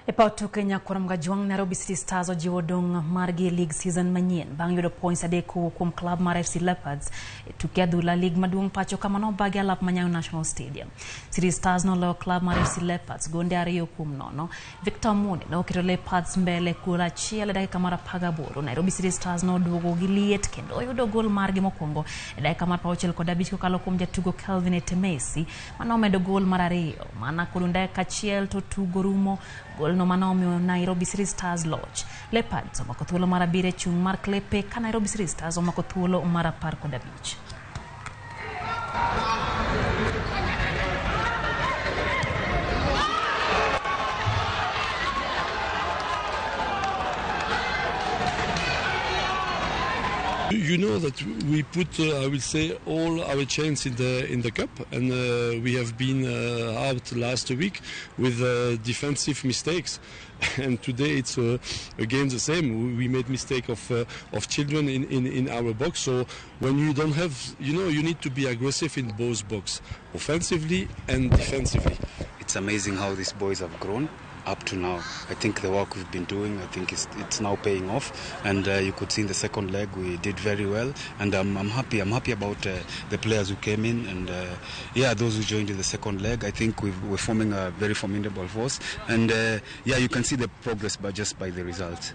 Epautu Kenya kuram juang Nairobi City Stars ojiwo dong margi league season manyen bang yudo points adeko kuom club mar FC Leopards tuke adhula league maduong' pacho kamano bagi alap manyang National Stadium. City Stars noloyo club mar FC Leopards gonde 2-0. Victor Mune noketo Leopards mbele kura achiel e dakika mar 18. Nairobi City Stars noduogo gi liet kendo oyudo gol margi mokwongo e dakika mar 65 kokalo kuom jatugo Kelvin Etemesi manomedo gol mar 2 mana kod dakika achiel to tugo rumo gol no manomiyo Nairobi City Stars loch. Leopards omako thuolo mar 7 e chung' mar klepe ka Nairobi City Stars omako thuolo mar 15. You know that we put, I will say, all our chance in the cup, and we have been out last week with defensive mistakes, and today it's again the same. We made mistake of children in our box. So when you don't have, you need to be aggressive in both box, offensively and defensively. It's amazing how these boys have grown up to now. I think the work we've been doing, I think it's now paying off, and you could see in the second leg we did very well, and I'm happy about the players who came in, and those who joined in the second leg. I think we're forming a very formidable force, and you can see the progress just by the results.